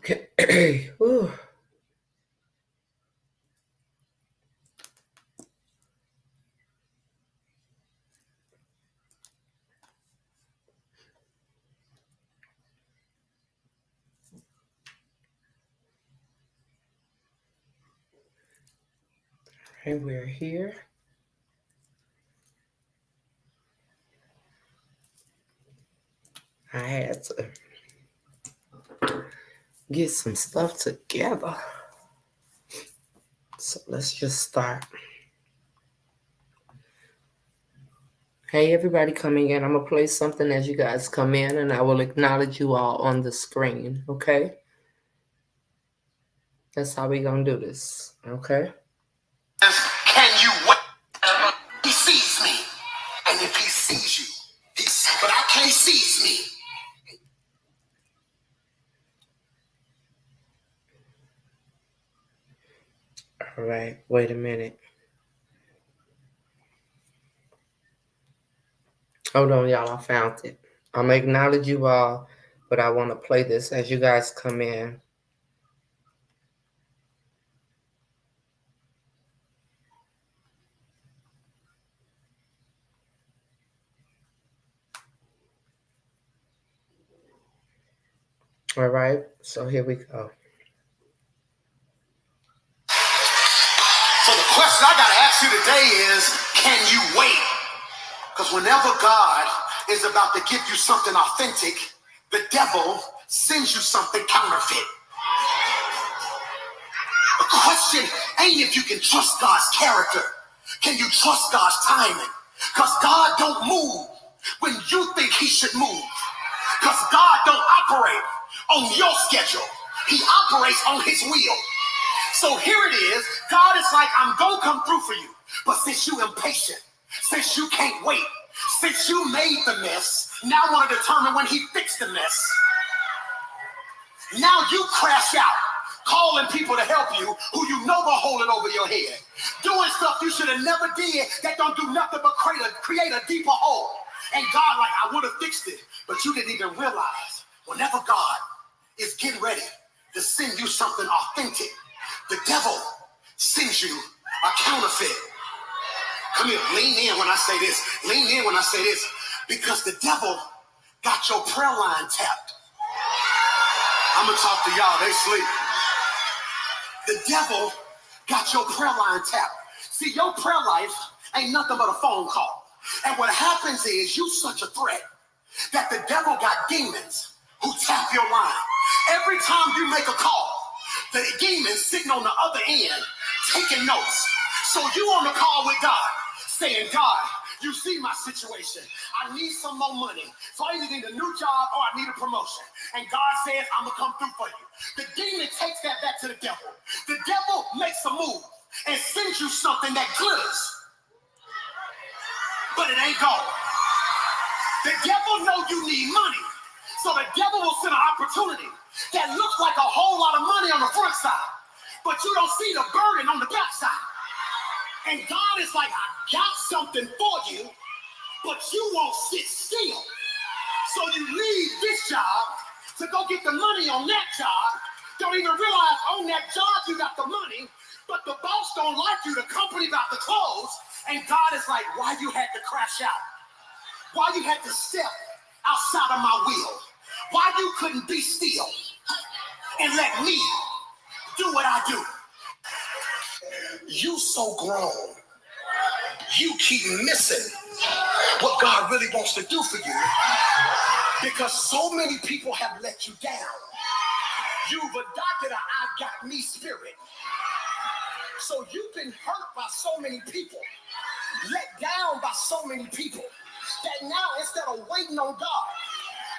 Okay. Whew. And we're here. I had to get some stuff together. So let's just start. Hey, everybody coming in. I'm going to play something as you guys come in, and I will acknowledge you all on the screen, okay? That's how we're going to do this, okay? Can you wait? He sees me. And if he sees you, but I can't seize me. All right, wait a minute. Hold on, y'all. I found it. I'm going to acknowledge you all, but I want to play this as you guys come in. All right, so here we go. So the question I got to ask you today is, can you wait? Because whenever God is about to give you something authentic, the devil sends you something counterfeit. The question ain't if you can trust God's character. Can you trust God's timing? Because God don't move when you think he should move. Because God don't operate on your schedule. He operates on his will. So here it is. God is like, I'm going to come through for you. But since you impatient, since you can't wait, since you made the mess, now I want to determine when he fixed the mess. Now you crash out, calling people to help you who you know will hold it over your head. Doing stuff you should have never did that don't do nothing but create a deeper hole. And God, like, I would have fixed it, but you didn't even realize whenever God is getting ready to send you something authentic, the devil sends you a counterfeit. Come here, lean in when I say this. Lean in when I say this. Because the devil got your prayer line tapped. I'm going to talk to y'all. They sleep. The devil got your prayer line tapped. See, your prayer life ain't nothing but a phone call. And what happens is you such a threat that the devil got demons who tap your line. Every time you make a call, the demons sitting on the other end taking notes. So you on the call with God saying, God, you see my situation. I need some more money. So I either need a new job or I need a promotion. And God says, I'm going to come through for you. The demon takes that back to the devil. The devil makes a move and sends you something that glitters. But it ain't gold. The devil know you need money. So the devil will send an opportunity that looks like a whole lot of money on the front side. But you don't see the burden on the back side. And God is like, I got something for you, but you won't sit still. So you leave this job to go get the money on that job. Don't even realize on that job you got the money, but the boss don't like you, the company about to close, and God is like, why you had to crash out? Why you had to step outside of my will? Why you couldn't be still and let me do what I do? You so grown, you keep missing what God really wants to do for you because so many people have let you down. You've adopted a I got me spirit. So you've been hurt by so many people, let down by so many people, that now instead of waiting on God,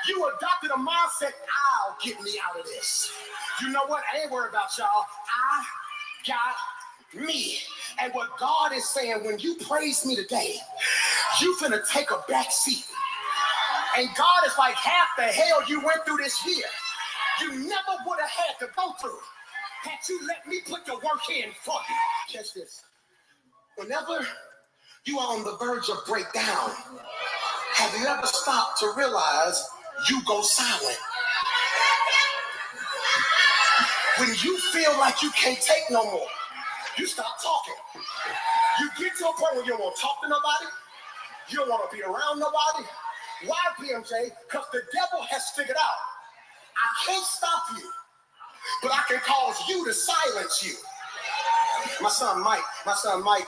you adopted a mindset, I'll get me out of this. You know what? I ain't worried about y'all. I got me. And what God is saying, when you praise me today, you finna take a back seat. And God is like, half the hell you went through this year, you never would have had to go through had you let me put the work in for you. Catch this. Whenever you are on the verge of breakdown, have you ever stopped to realize you go silent? When you feel like you can't take no more, you stop talking. You get to a point where you don't want to talk to nobody. You don't want to be around nobody. Why, PMJ? Because the devil has figured out, I can't stop you, but I can cause you to silence you. My son Mike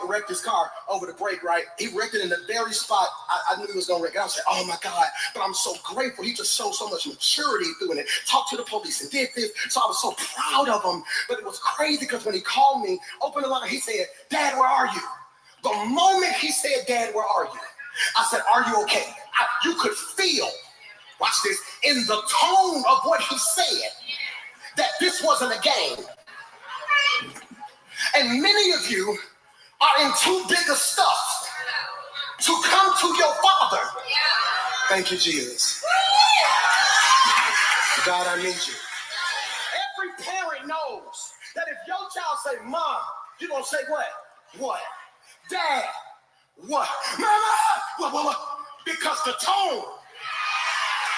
wrecked his car over the break, right? He wrecked it in the very spot I knew he was gonna wreck it. I said, oh my God, but I'm so grateful. He just showed so much maturity doing it. Talked to the police and did this. So I was so proud of him. But it was crazy because when he called me, opened the line, he said, Dad, where are you? The moment he said, Dad, where are you? I said, are you okay? You could feel, watch this, in the tone of what he said, that this wasn't a game. And many of you are in too big of stuff to come to your Father. Thank you, Jesus. God, I need you. Every parent knows that if your child say, Mom, you're going to say what? What? Dad, what? Mama, what? Because the tone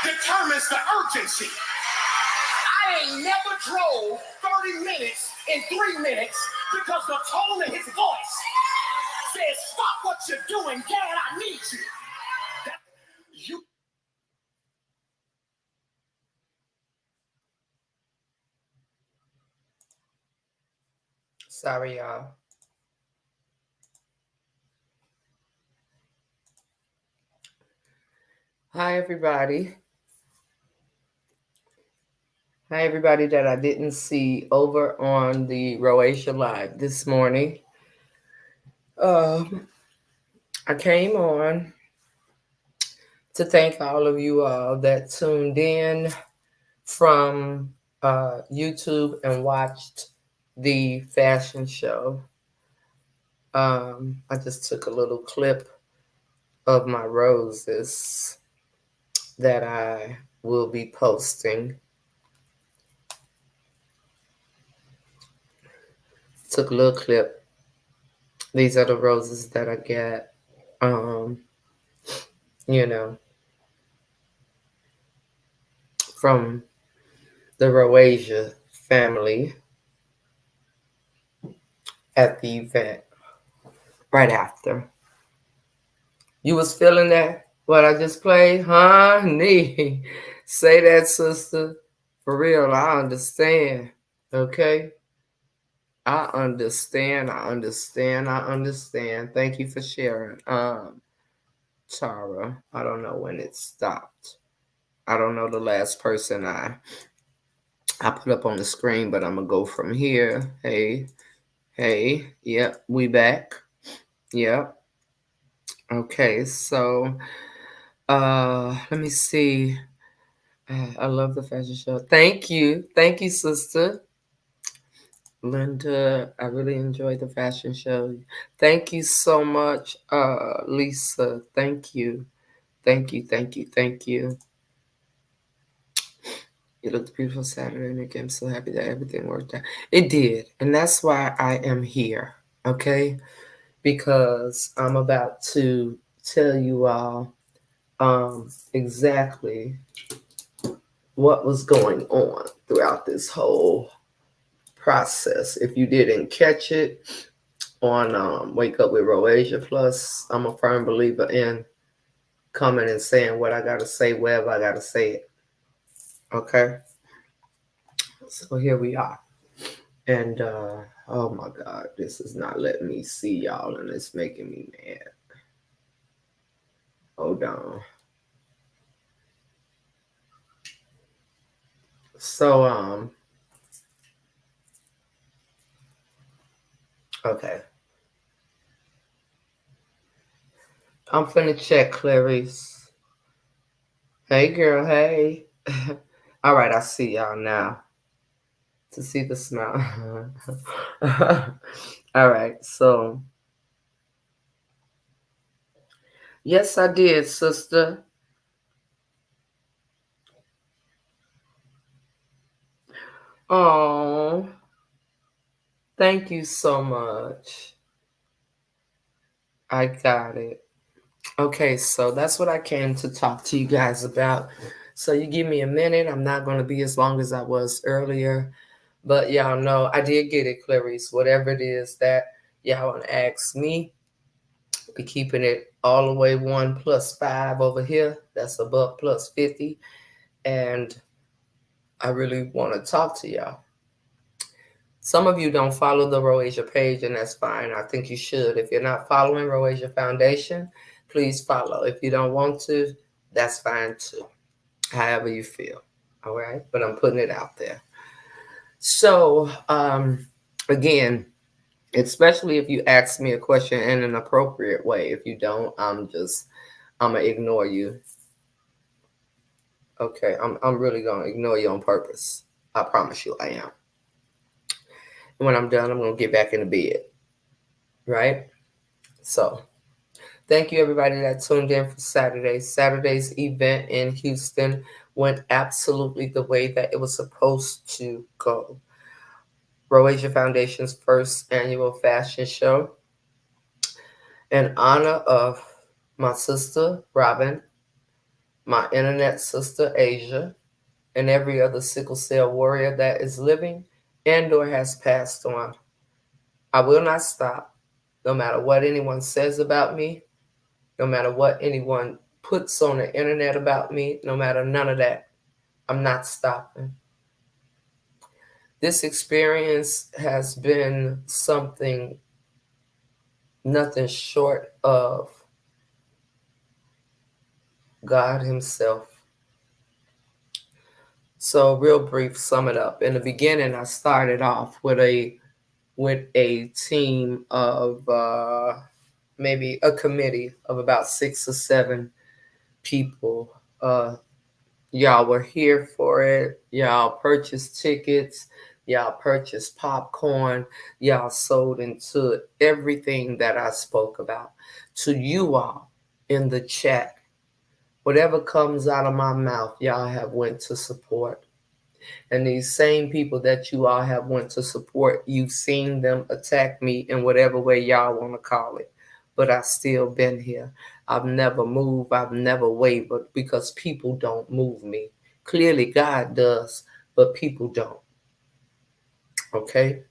determines the urgency. I ain't never drove 30 minutes in 3 minutes because the tone of his voice says, stop what you're doing, Dad, I need you. You. Sorry, y'all. Hi, everybody. Hi, everybody that I didn't see over on the Roasia Live this morning. I came on to thank all of you all that tuned in from YouTube and watched the fashion show. I just took a little clip of my roses that I will be posting. Took a little clip. These are the roses that I get. You know, from the Roasia family at the event right after. You was feeling that? What I just played? Honey. Say that, sister. For real, I understand. Okay? I understand. Thank you for sharing. Tara, I don't know when it stopped. I don't know the last person I put up on the screen, but I'm gonna go from here. Hey, yep, we back. Yep. Okay, so let me see. I love the fashion show. Thank you, sister Linda. I really enjoyed the fashion show. Thank you so much, Lisa. Thank you. You looked beautiful Saturday, Nikki. I'm so happy that everything worked out. It did, and that's why I am here. Okay, because I'm about to tell you all exactly what was going on throughout this whole process. If you didn't catch it on Wake Up with Roasia Plus, I'm a firm believer in coming and saying what I got to say wherever I got to say it. Okay? So here we are. And oh my God, this is not letting me see y'all and it's making me mad. Hold on. So, okay. I'm finna check Clarice. Hey girl, hey. All right, I see y'all now. To see the smile. All right, so yes, I did, sister. Oh, thank you so much. I got it. Okay, so that's what I came to talk to you guys about. So you give me a minute. I'm not going to be as long as I was earlier, But y'all know I did get it, Clarice. Whatever it is that y'all want to ask me, we keeping it all the way 1 + 5 over here. That's a buck plus 50. And I really want to talk to y'all. Some of you don't follow the Roasia page, and that's fine. I think you should. If you're not following Roasia Foundation, please follow. If you don't want to, that's fine too. However you feel. All right. But I'm putting it out there. So, again, especially if you ask me a question in an appropriate way. If you don't, I'm gonna ignore you. Okay, I'm really gonna ignore you on purpose. I promise you I am. And when I'm done, I'm gonna get back in the bed. Right? So thank you everybody that tuned in for Saturday. Saturday's event in Houston went absolutely the way that it was supposed to go. Roasia Foundation's first annual fashion show in honor of my sister Robin, my internet sister Asia, and every other sickle cell warrior that is living and or has passed on. I will not stop, no matter what anyone says about me, no matter what anyone puts on the internet about me, no matter none of that. I'm not stopping. This experience has been something nothing short of God Himself. So, real brief, sum it up. In the beginning, I started off with a team of maybe a committee of about 6 or 7 people. Y'all were here for it. Y'all purchased tickets. Y'all purchased popcorn. Y'all sold into everything that I spoke about. To you all in the chat, whatever comes out of my mouth, y'all have went to support. And these same people that you all have went to support, you've seen them attack me in whatever way y'all want to call it. But I've still been here. I've never moved. I've never wavered because people don't move me. Clearly God does, but people don't. Okay?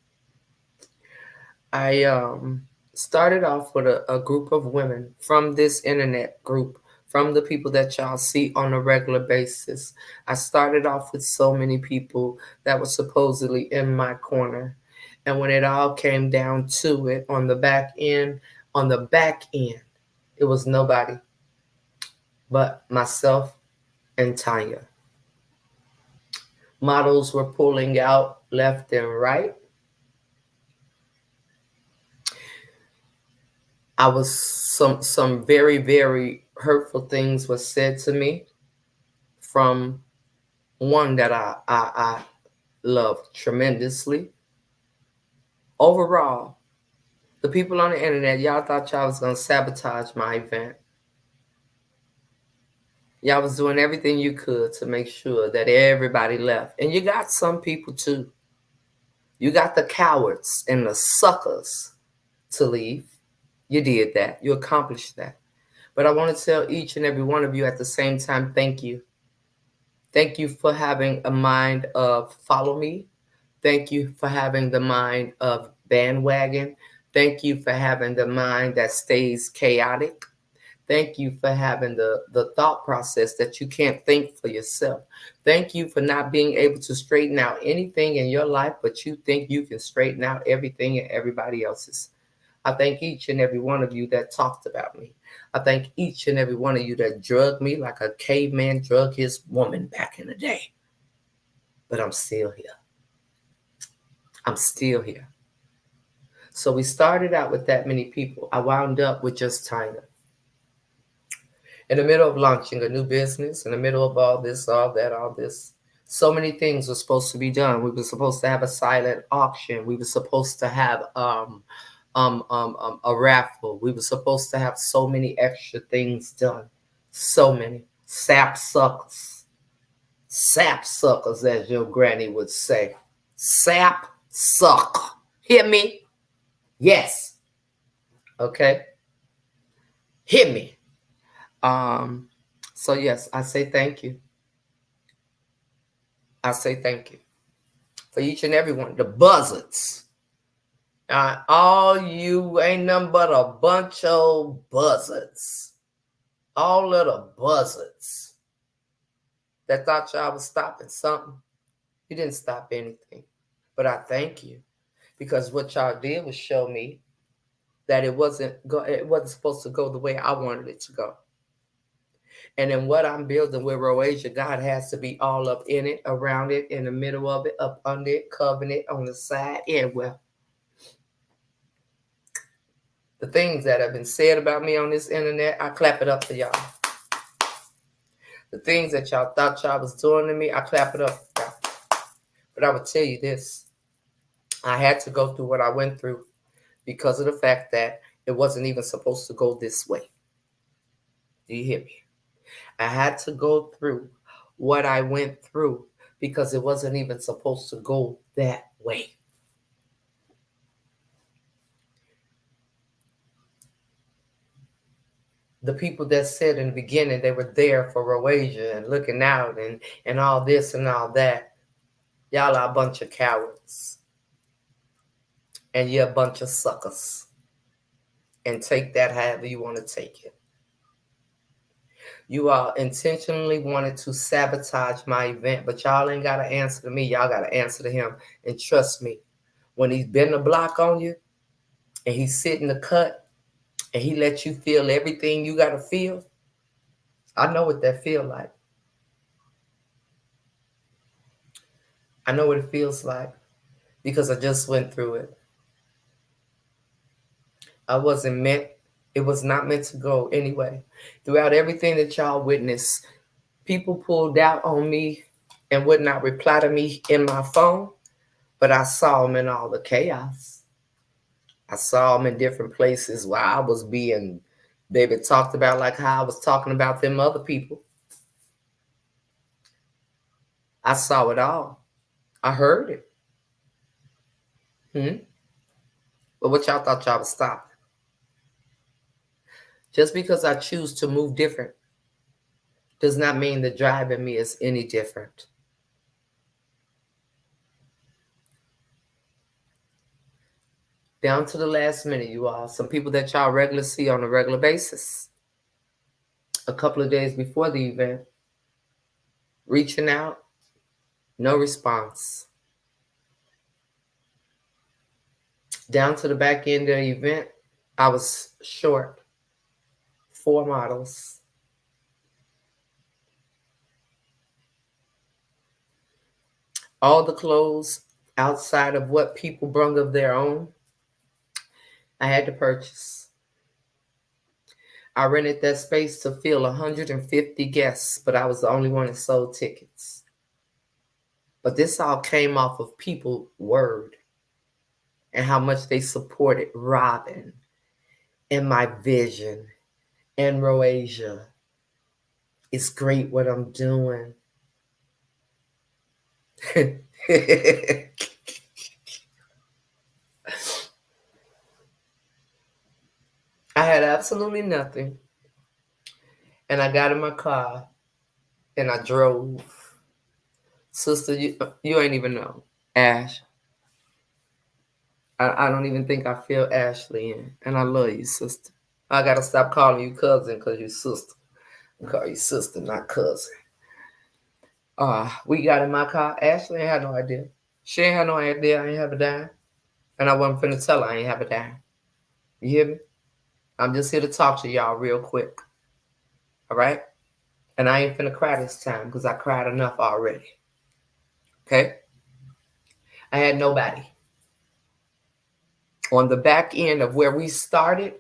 I started off with a group of women from this internet group, from the people that y'all see on a regular basis. I started off with so many people that were supposedly in my corner. And when it all came down to it, on the back end, it was nobody but myself and Tanya. Models were pulling out left and right. I was some very very hurtful things were said to me from one that I love tremendously. Overall, the people on the internet, y'all thought y'all was gonna sabotage my event. Y'all was doing everything you could to make sure that everybody left, and you got some people too. You got the cowards and the suckers to leave. You did that. You accomplished that. But I want to tell each and every one of you at the same time, thank you. Thank you for having a mind of follow me. Thank you for having the mind of bandwagon. Thank you for having the mind that stays chaotic. Thank you for having the thought process that you can't think for yourself. Thank you for not being able to straighten out anything in your life, but you think you can straighten out everything in everybody else's. I thank each and every one of you that talked about me. I thank each and every one of you that drugged me like a caveman drug his woman back in the day. But I'm still here. I'm still here. So we started out with that many people. I wound up with just China. In the middle of launching a new business, in the middle of all this, all that, all this, so many things were supposed to be done. We were supposed to have a silent auction. We were supposed to have a raffle. We were supposed to have so many extra things done. So many. Sap suckers. Sap suckers, as your granny would say. Sap suck. Hear me? Yes. Okay. Hear me. So yes, I say thank you. I say thank you. for each and every one. The buzzards. All you ain't nothing but a bunch of buzzards. All of the buzzards that thought y'all was stopping something. You didn't stop anything. But I thank you because what y'all did was show me that it wasn't supposed to go the way I wanted it to go. And in what I'm building with Roasia, God has to be all up in it, around it, in the middle of it, up under it, covering it, on the side, everywhere. The things that have been said about me on this internet, I clap it up for y'all. The things that y'all thought y'all was doing to me, I clap it up for y'all. But I would tell you this. I had to go through what I went through because of the fact that it wasn't even supposed to go this way. Do you hear me? I had to go through what I went through because it wasn't even supposed to go that way. The people that said in the beginning they were there for Roasia and looking out and all this and all that, y'all are a bunch of cowards. And you're a bunch of suckers. And take that however you want to take it. You all intentionally wanted to sabotage my event, but y'all ain't got to answer to me. Y'all got to answer to him. And trust me, when he's been the block on you and he's sitting the cut and he lets you feel everything you got to feel, I know what that feel like. I know what it feels like because I just went through it. It was not meant to go anyway. Throughout everything that y'all witnessed, people pulled out on me and would not reply to me in my phone, but I saw them in all the chaos. I saw them in different places where I was being, baby, talked about like how I was talking about them other people. I saw it all. I heard it. But what y'all thought y'all was stopping? Just because I choose to move different does not mean the drive in me is any different. Down to the last minute, you all. Some people that y'all regularly see on a regular basis. A couple of days before the event, reaching out, no response. Down to the back end of the event, I was short 4 models. All the clothes outside of what people brung of their own, I had to purchase. I rented that space to fill 150 guests, but I was the only one that sold tickets. But this all came off of people's word and how much they supported Robin and my vision and Roasia. It's great what I'm doing. I had absolutely nothing. And I got in my car and I drove. Sister, you ain't even know. Ash. I don't even think I feel Ashley in. And I love you, sister. I got to stop calling you cousin because you sister. I call you sister, not cousin. We got in my car. Ashley ain't had no idea. She ain't had no idea I ain't have a dime. And I wasn't finna tell her I ain't have a dime. You hear me? I'm just here to talk to y'all real quick. All right? And I ain't finna cry this time because I cried enough already. Okay? I had nobody. On the back end of where we started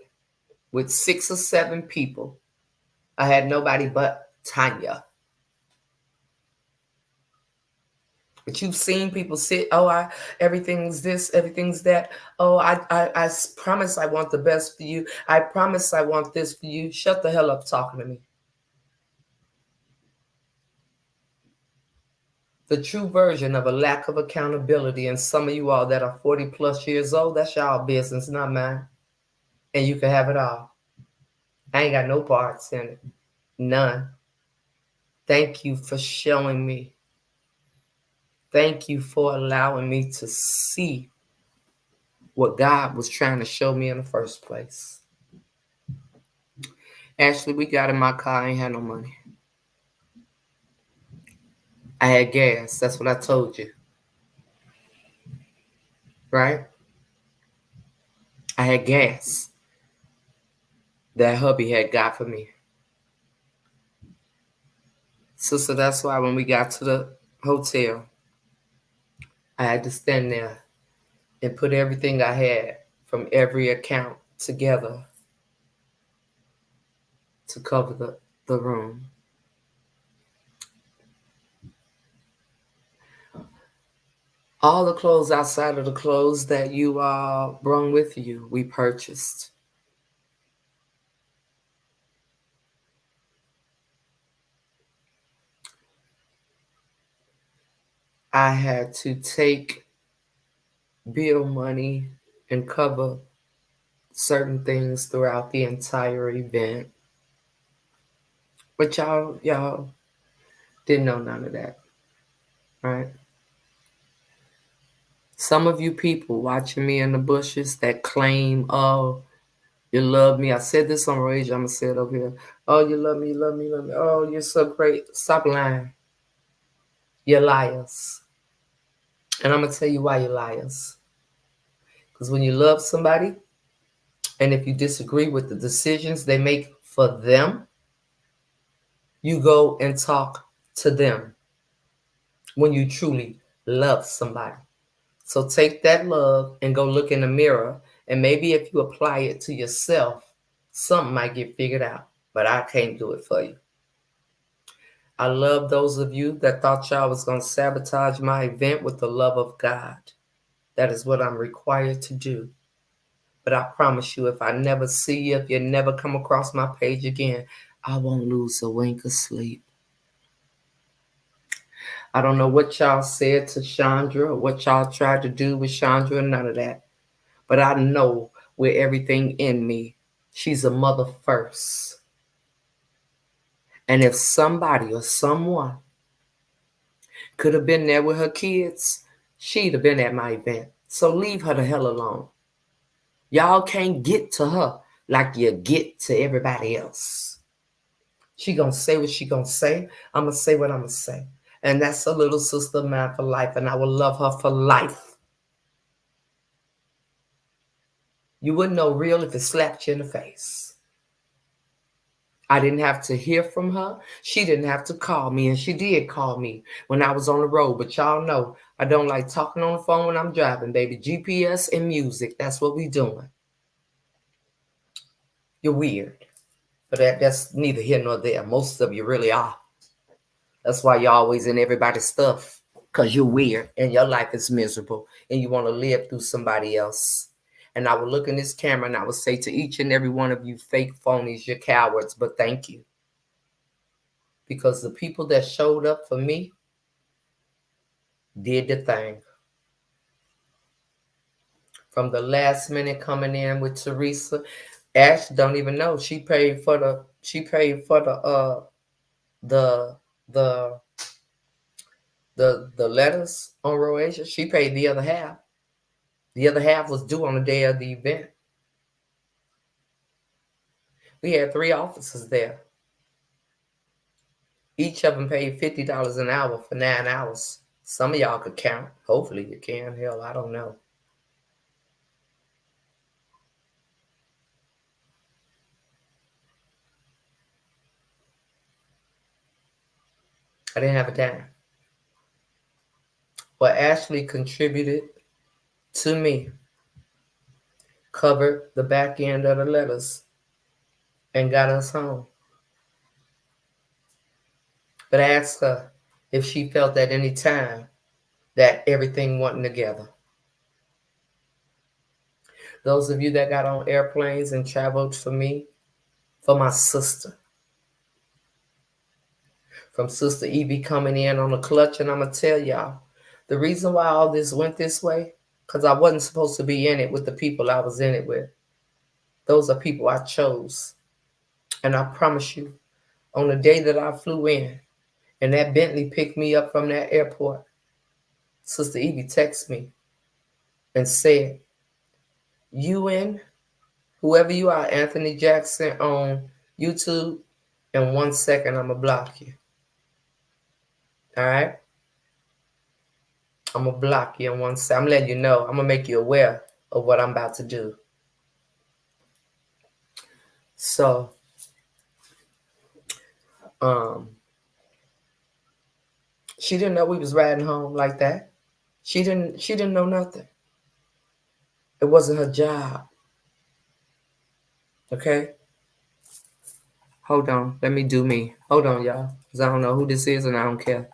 with 6 or 7 people, I had nobody but Tanya. But you've seen people sit, everything's this, everything's that. Oh, I promise I want the best for you. I promise I want this for you. Shut the hell up talking to me. The true version of a lack of accountability, and some of you all that are 40 plus years old, that's y'all business, not mine. And you can have it all. I ain't got no parts in it. None. Thank you for showing me Thank you for allowing me to see what God was trying to show me in the first place. Ashley, we got in my car. I ain't had no money. I had gas. That's what I told you. Right? I had gas that hubby had got for me. Sister, that's why when we got to the hotel, I had to stand there and put everything I had from every account together to cover the room. All the clothes outside of the clothes that you brought with you, we purchased. I had to take bill money and cover certain things throughout the entire event. But y'all didn't know none of that, right? Some of you people watching me in the bushes that claim, oh, you love me. I said this on Rage, I'm gonna say it over here. Oh, you love me, you love me, you love me. Oh, you're so great. Stop lying. You're liars. And I'm gonna tell you why you're liars. Because when you love somebody, and if you disagree with the decisions they make for them, you go and talk to them when you truly love somebody. So take that love and go look in the mirror. And maybe if you apply it to yourself, something might get figured out. But I can't do it for you. I love those of you that thought y'all was going to sabotage my event with the love of God. That is what I'm required to do. But I promise you, if I never see you, if you never come across my page again, I won't lose a wink of sleep. I don't know what y'all said to Chandra or what y'all tried to do with Chandra, none of that. But I know with everything in me, she's a mother first. And if somebody or someone could have been there with her kids, she'd have been at my event. So leave her the hell alone. Y'all can't get to her like you get to everybody else. She gonna say what she gonna say. I'm gonna say what I'm gonna say. And that's a little sister of mine for life, and I will love her for life. You wouldn't know real if it slapped you in the face. I didn't have to hear from her. She didn't have to call me, and she did call me when I was on the road. But y'all know I don't like talking on the phone when I'm driving, baby. GPS and music, that's what we doing. You're weird. But that's neither here nor there. Most of you really are. That's why you're always in everybody's stuff. Because you're weird and your life is miserable and you want to live through somebody else. And I would look in this camera and I would say to each and every one of you fake phonies, you're cowards, but thank you. Because the people that showed up for me did the thing. From the last minute coming in with Teresa, Ash don't even know. She paid for the the the the letters on Roasia. She paid the other half. The other half was due on the day of the event. We had 3 officers there. Each of them paid $50 an hour for 9 hours. Some of y'all could count. Hopefully you can. Hell, I don't know. I didn't have a dime. What Ashley contributed to me covered the back end of the letters and got us home. But I asked her if she felt at any time that everything wasn't together. Those of you that got on airplanes and traveled for me, for my sister, from Sister Evie coming in on the clutch, and I'm going to tell y'all, the reason why all this went this way, because I wasn't supposed to be in it with the people I was in it with. Those are people I chose. And I promise you, on the day that I flew in, and that Bentley picked me up from that airport, Sister Evie texted me and said, "You in, whoever you are, Anthony Jackson on YouTube, in 1 second I'm going to block you. All right? I'm going to block you in 1 second. I'm letting you know. I'm going to make you aware of what I'm about to do." So, um, she didn't know we was riding home like that. She didn't know nothing. It wasn't her job. Okay? Hold on. Let me do me. Hold on, y'all. Because I don't know who this is and I don't care.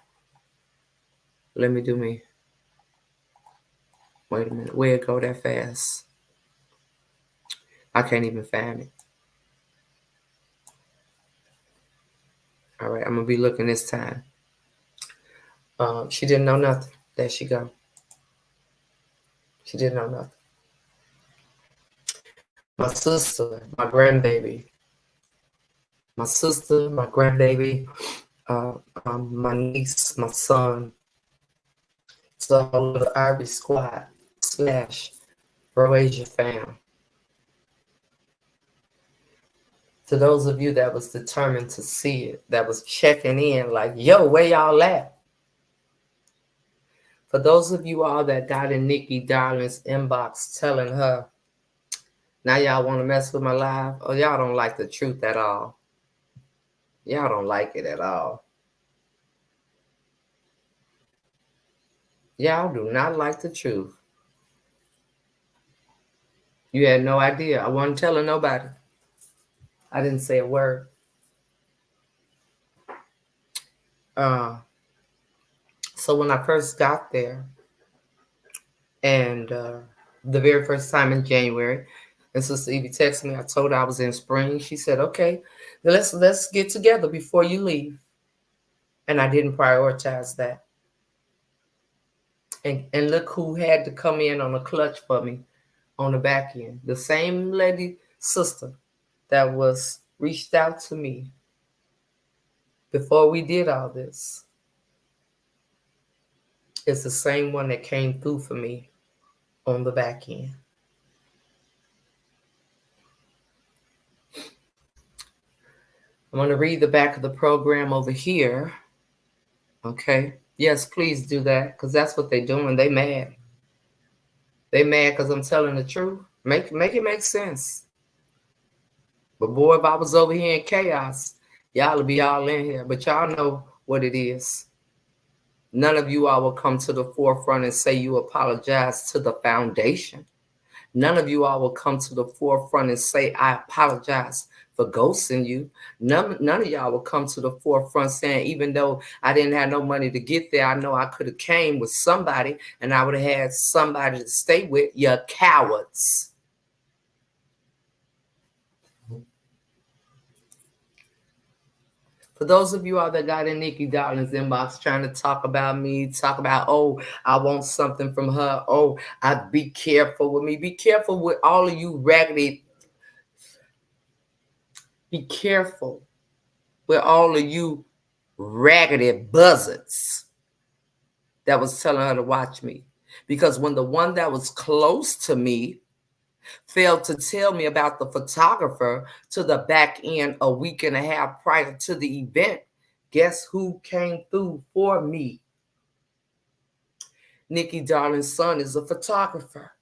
Let me do me. Wait a minute. Where it go that fast? I can't even find it. All right. I'm going to be looking this time. She didn't know nothing. There she go. She didn't know nothing. My sister, my grandbaby. My sister, my grandbaby, my niece, my son. It's the whole little Irish squad / Croatia fam. To those of you that was determined to see it, that was checking in like, yo, where y'all at? For those of you all that got in Nikki Darling's inbox telling her, now y'all want to mess with my life? Oh, y'all don't like the truth at all. Y'all don't like it at all. Y'all do not like the truth. You had no idea. I wasn't telling nobody. I didn't say a word. So when I first got there, and the very first time in January, and Sister Evie texted me, I told her I was in spring. She said, okay, let's get together before you leave. And I didn't prioritize that. And look who had to come in on a clutch for me on the back end. The same lady, sister, that was reached out to me before we did all this. It's the same one that came through for me on the back end. I'm going to read the back of the program over here. Okay. Yes, please do that, because that's what they're doing. They mad. They mad because I'm telling the truth. Make it make sense. But boy, if I was over here in chaos, y'all would be all in here. But y'all know what it is. None of you all will come to the forefront and say you apologize to the foundation. None of you all will come to the forefront and say, I apologize for ghosting you. None of y'all will come to the forefront saying, even though I didn't have no money to get there, I know I could have came with somebody and I would have had somebody to stay with. You're cowards. For those of you all that got in Nikki Darling's inbox trying to talk about me, talk about, oh, I want something from her. Oh, I'd be careful with me. Be careful with all of you raggedy. Be careful with all of you raggedy buzzards that was telling her to watch me. Because when the one that was close to me failed to tell me about the photographer to the back end a week and a half prior to the event, guess who came through for me? Nikki Darling's son is a photographer.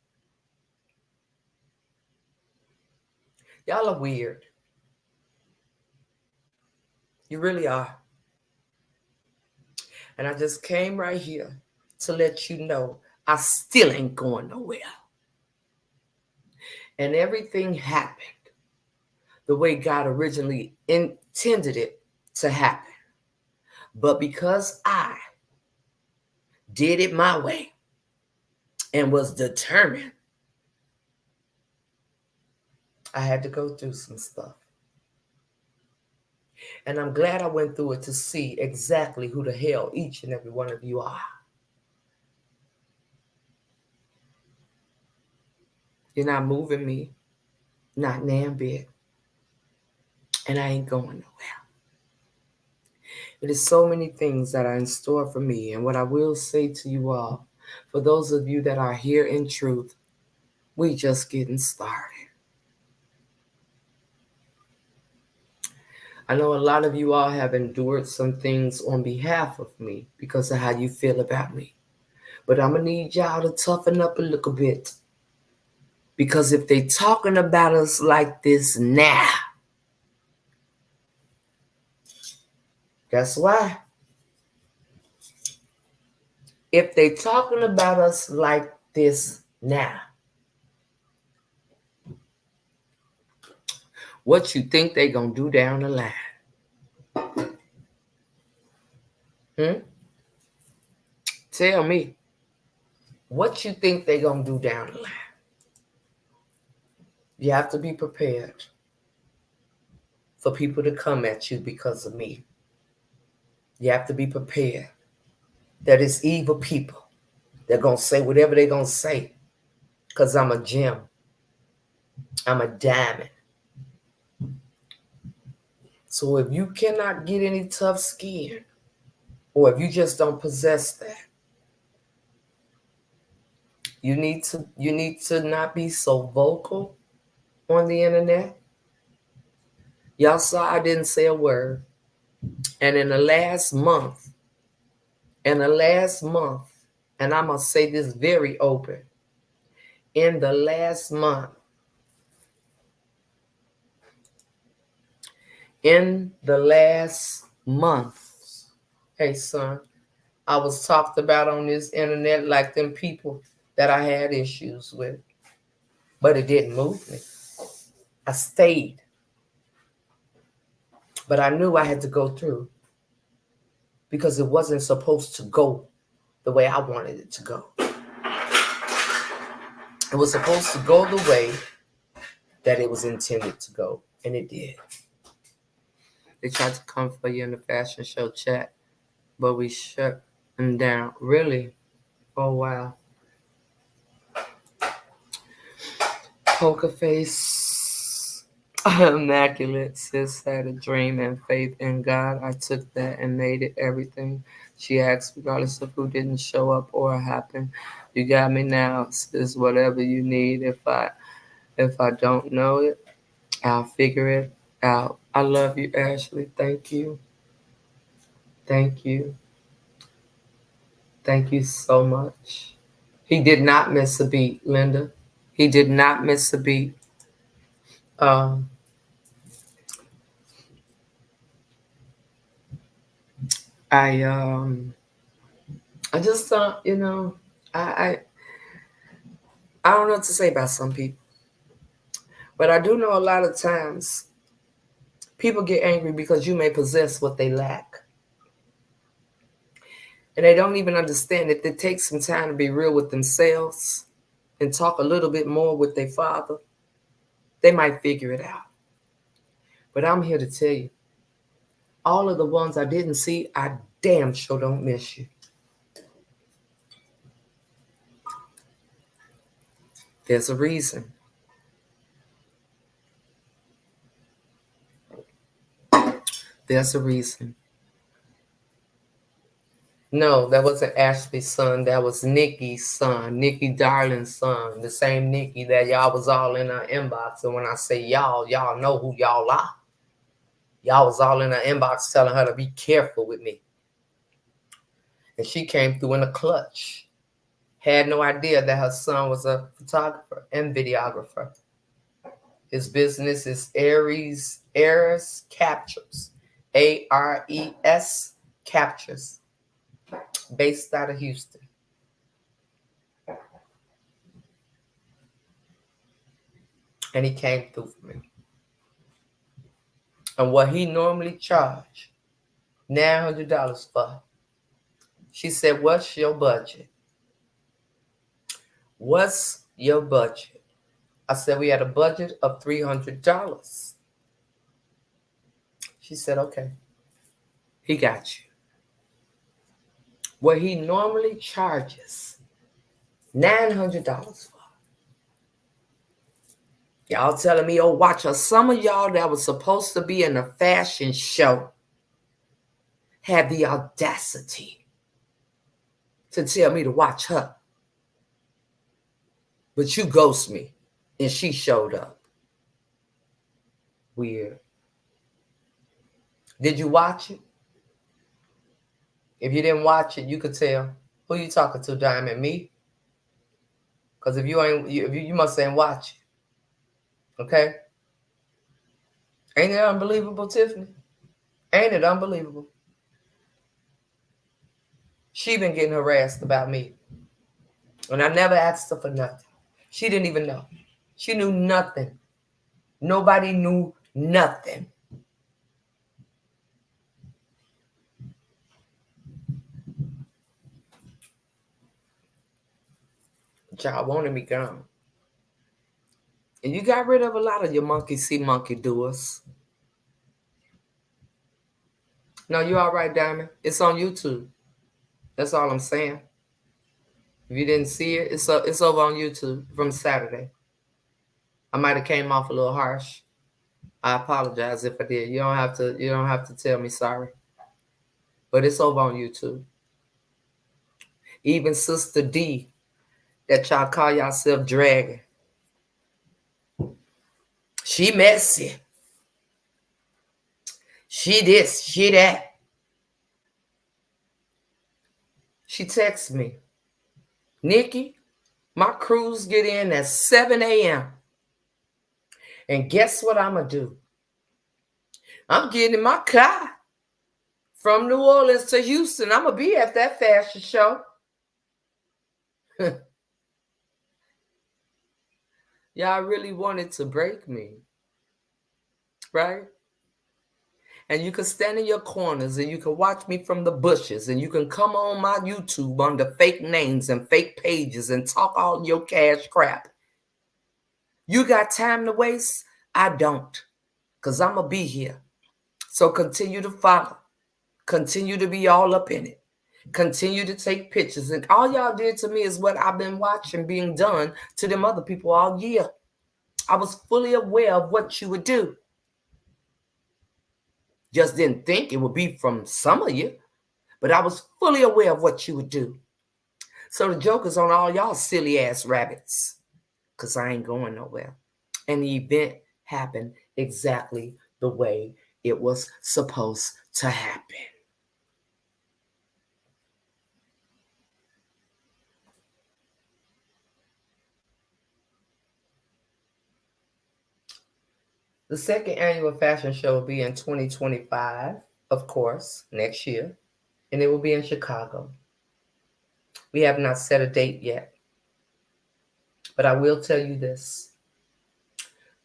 Y'all are weird. You really are. And I just came right here to let you know I still ain't going nowhere. And everything happened the way God originally intended it to happen. But because I did it my way and was determined, I had to go through some stuff. And I'm glad I went through it to see exactly who the hell each and every one of you are. You're not moving me, not nan bit. And I ain't going nowhere. It is so many things that are in store for me. And what I will say to you all, For those of you that are here in truth, we just getting started. I know a lot of you all have endured some things on behalf of me because of how you feel about me. But I'm going to need y'all to toughen up a little bit. Because if they talking about us like this now, that's why. If they talking about us like this now, what you think they gonna do down the line? Tell me. What you think they gonna do down the line? You have to be prepared for people to come at you because of me. You have to be prepared that it's evil people. They're gonna say whatever they're gonna say because I'm a gem. I'm a diamond. So if you cannot get any tough skin, or if you just don't possess that, you need to not be so vocal on the internet. Y'all saw I didn't say a word. And in the last month, and I'm gonna say this very open, in the last month, hey son, I was talked about on this internet like them people that I had issues with. But it didn't move me. I stayed. But I knew I had to go through because it wasn't supposed to go the way I wanted it to go. It was supposed to go the way that it was intended to go, and it did. They tried to come for you in the fashion show chat, but we shut them down. Really? Oh, wow. Poker face, immaculate sis had a dream and faith in God. I took that and made it everything she asked, regardless of who didn't show up or happen. You got me now, sis. Whatever you need. If I don't know it, I'll figure it out. I love you, Ashley. Thank you. Thank you. Thank you so much. He did not miss a beat, Linda. He did not miss a beat. Um, I just I don't know what to say about some people, but I do know a lot of times people get angry because you may possess what they lack, and they don't even understand if they take some time to be real with themselves and talk a little bit more with their father, they might figure it out. But I'm here to tell you, all of the ones I didn't see, I damn sure don't miss you. There's a reason. There's a reason. No, that wasn't Ashley's son. That was Nikki's son, Nikki Darling's son, the same Nikki that y'all was all in her inbox. And when I say y'all know who y'all are. Y'all was all in her inbox telling her to be careful with me. And she came through in a clutch. Had no idea that her son was a photographer and videographer. His business is Ares Captures. ARES Captures. Based out of Houston. And he came through for me. And what he normally charged $900 for. She said, what's your budget? What's your budget? I said, we had a budget of $300. She said, okay. He got you. What he normally charges $900 for. Y'all telling me, oh, watch her. Some of y'all that was supposed to be in a fashion show had the audacity to tell me to watch her But you ghost me. And she showed up. Weird. Did you watch it? If you didn't watch it, you could tell. Who you talking to, Diamond? Me? Because if you ain't, you must ain't watch it. Okay? Ain't it unbelievable, Tiffany? Ain't it unbelievable? She been getting harassed about me. And I never asked her for nothing. She didn't even know. She knew nothing. Nobody knew nothing. But y'all wanted me gone. And you got rid of a lot of your monkey see, monkey doers. No, you all right, Diamond. It's on YouTube. That's all I'm saying. If you didn't see it, it's over on YouTube from Saturday. I might have came off a little harsh. I apologize if I did. You don't have to tell me sorry. But it's over on YouTube. Even Sister D, that y'all call yourself dragging. She messy. She this, she that. She texts me, Nikki, my crews get in at 7 a.m. And guess what I'm going to do? I'm getting in my car from New Orleans to Houston. I'm going to be at that fashion show. Y'all really wanted to break me, right? And you can stand in your corners and you can watch me from the bushes and you can come on my YouTube under fake names and fake pages and talk all your cash crap. You got time to waste? I don't, because I'm going to be here. So continue to follow. Continue to be all up in it. Continue to take pictures. And all y'all did to me is what I've been watching being done to them other people all year. I was fully aware of what you would do. Just didn't think it would be from some of you, but I was fully aware of what you would do. So the joke is on all y'all silly ass rabbits, because I ain't going nowhere. And the event happened exactly the way it was supposed to happen. The second annual fashion show will be in 2025, of course, next year, and it will be in Chicago. We have not set a date yet, but I will tell you this.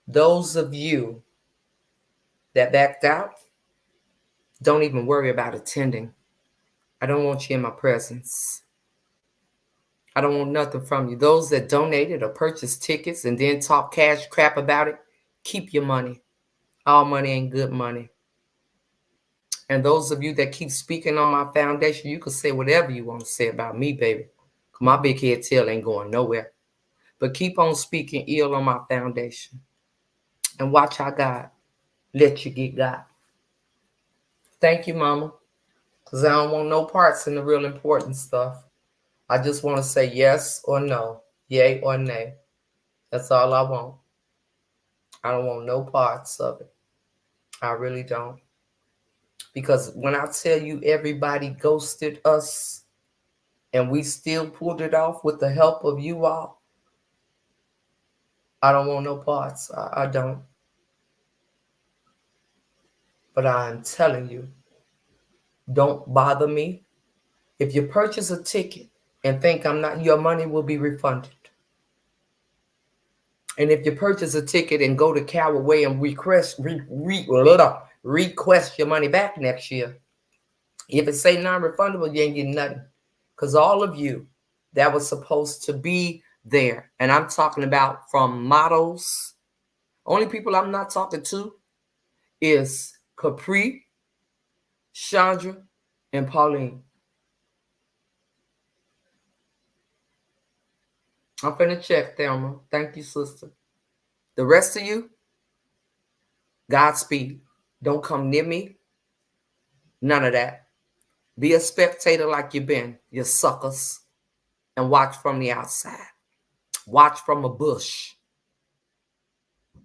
Those of you that backed out, don't even worry about attending. I don't want you in my presence. I don't want nothing from you. Those that donated or purchased tickets and then talk cash crap about it, keep your money. All money ain't good money. And those of you that keep speaking on my foundation, you can say whatever you want to say about me, baby. My big head tail ain't going nowhere. But keep on speaking ill on my foundation. And watch how God let you get God. Thank you, Mama. Because I don't want no parts in the real important stuff. I just want to say yes or no, yay or nay. That's all I want. I don't want no parts of it. I really don't. Because when I tell you everybody ghosted us and we still pulled it off with the help of you all, I don't want no parts. I don't. But I'm telling you, don't bother me. If you purchase a ticket and think I'm not, your money will be refunded. And if you purchase a ticket and go to Callaway and request your money back next year, if it say non-refundable, you ain't getting nothing. Because all of you that was supposed to be there, and I'm talking about from models, only people I'm not talking to is Capri, Chandra, and Pauline. I'm finna check, Thelma. Thank you, sister. The rest of you, Godspeed. Don't come near me. None of that. Be a spectator like you've been, you suckers, and watch from the outside. Watch from a bush.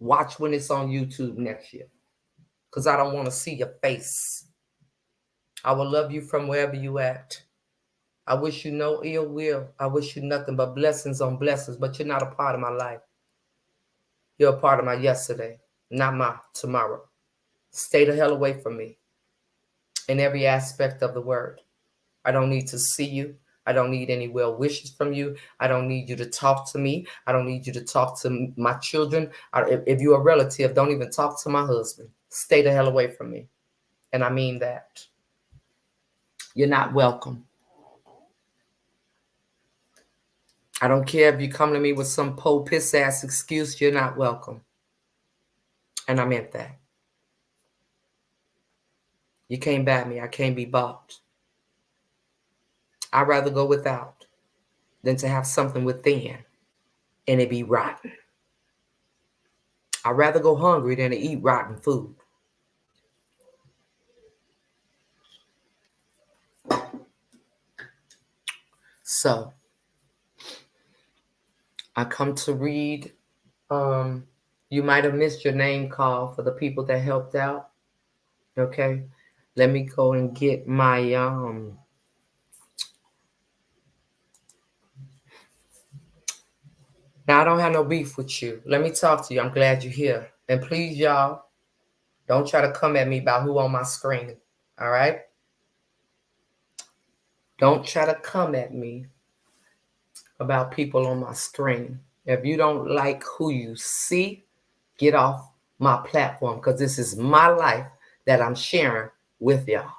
Watch when it's on YouTube next year. Because I don't want to see your face. I will love you from wherever you at. I wish you no ill will. I wish you nothing but blessings on blessings, but you're not a part of my life. You're a part of my yesterday, not my tomorrow. Stay the hell away from me in every aspect of the word. I don't need to see you. I don't need any well wishes from you. I don't need you to talk to me. I don't need you to talk to my children. If you're a relative, don't even talk to my husband. Stay the hell away from me. And I mean that. You're not welcome. I don't care if you come to me with some po piss ass excuse. You're not welcome. And I meant that. You can't buy me. I can't be bought. I'd rather go without than to have something within and it be rotten. I'd rather go hungry than to eat rotten food. So I come to read. You might have missed your name call for the people that helped out. Okay. Let me go and get my Now I don't have no beef with you. Let me talk to you. I'm glad you're here. And please, y'all, don't try to come at me about who on my screen. All right? Don't try to come at me about people on my screen. If you don't like who you see, get off my platform because this is my life that I'm sharing with y'all.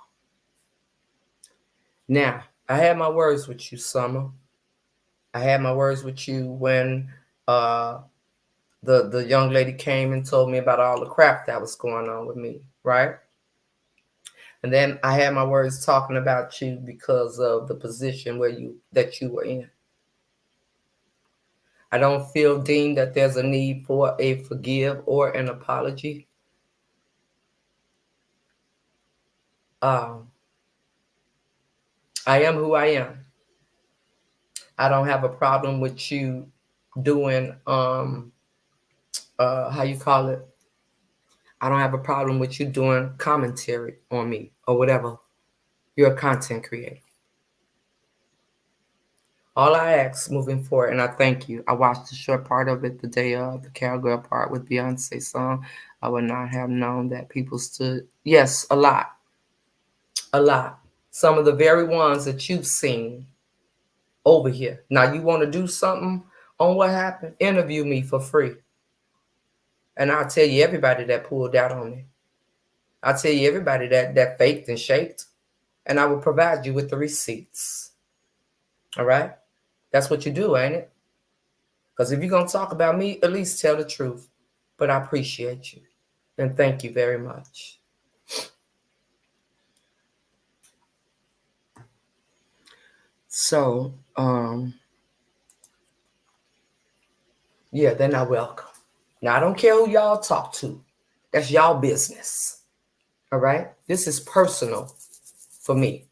Now, I had my words with you, Summer. I had my words with you when the young lady came and told me about all the crap that was going on with me, right? And then I had my words talking about you because of the position that you were in. I don't feel deemed that there's a need for a forgive or an apology. I am who I am. I don't have a problem with you doing how you call it. I don't have a problem with you doing commentary on me or whatever. You're a content creator. All I ask moving forward, and I thank you. I watched the short part of it the day of the Cowgirl part with Beyonce song. I would not have known that people stood. Yes, a lot. A lot. Some of the very ones that you've seen over here. Now you want to do something on what happened? Interview me for free. And I'll tell you everybody that pulled out on me. I'll tell you everybody that faked and shaped. And I will provide you with the receipts. All right? That's what you do, ain't it? Because if you're going to talk about me, at least tell the truth. But I appreciate you. And thank you very much. So, yeah, they're not welcome. Now, I don't care who y'all talk to. That's y'all business. All right? This is personal for me.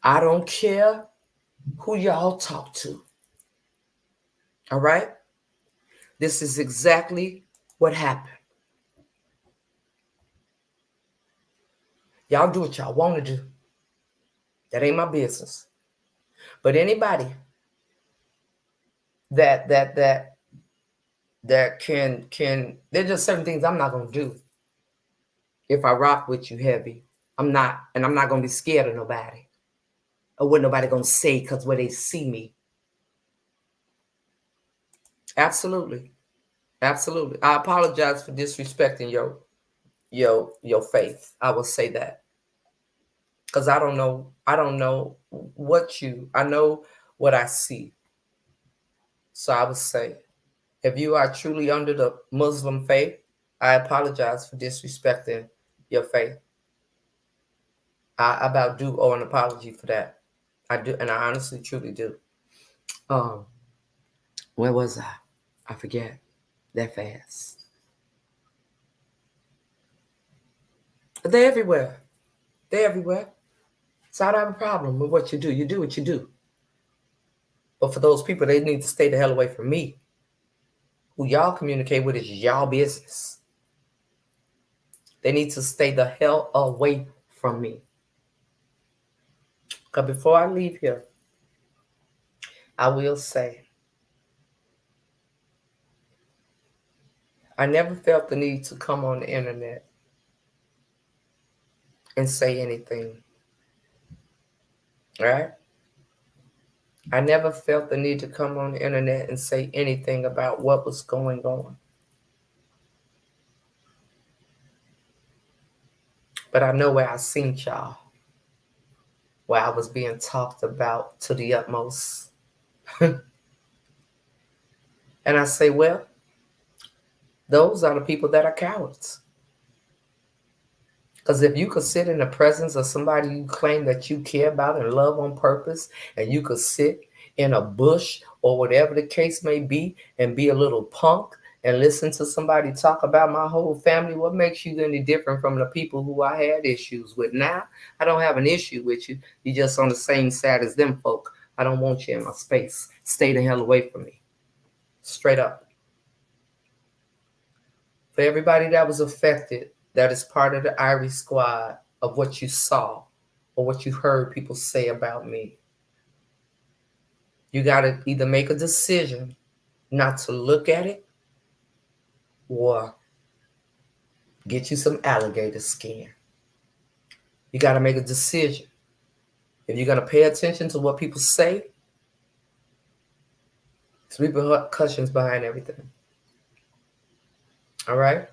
I don't care who y'all talk to. All right? This is exactly what happened. Y'all do what y'all want to do. That ain't my business. But anybody that can there's just certain things I'm not gonna do if I rock with you heavy. I'm not gonna be scared of nobody. Or what nobody gonna say because where they see me. Absolutely. Absolutely. I apologize for disrespecting your faith. I will say that. Because I don't know I know what I see. So I would say, if you are truly under the Muslim faith, I apologize for disrespecting your faith. I about do owe an apology for that. I do, and I honestly, truly do. Um, where was I? I forget that fast. They're everywhere. They're everywhere. So I don't have a problem with what you do. You do what you do. But for those people, they need to stay the hell away from me. Who y'all communicate with is y'all business. They need to stay the hell away from me. Because before I leave here, I will say, I never felt the need to come on the internet and say anything. All right? I never felt the need to come on the internet and say anything about what was going on. But I know where I seen y'all, where I was being talked about to the utmost. And I say, well, those are the people that are cowards. Because if you could sit in the presence of somebody you claim that you care about and love on purpose, and you could sit in a bush or whatever the case may be and be a little punk and listen to somebody talk about my whole family, what makes you any different from the people who I had issues with? Now, I don't have an issue with you. You're just on the same side as them folk. I don't want you in my space. Stay the hell away from me. Straight up. For everybody that was affected, that is part of the Irish squad, of what you saw or what you heard people say about me. You got to either make a decision not to look at it or get you some alligator skin. You got to make a decision. If you're going to pay attention to what people say, there's repercussions behind everything. All right?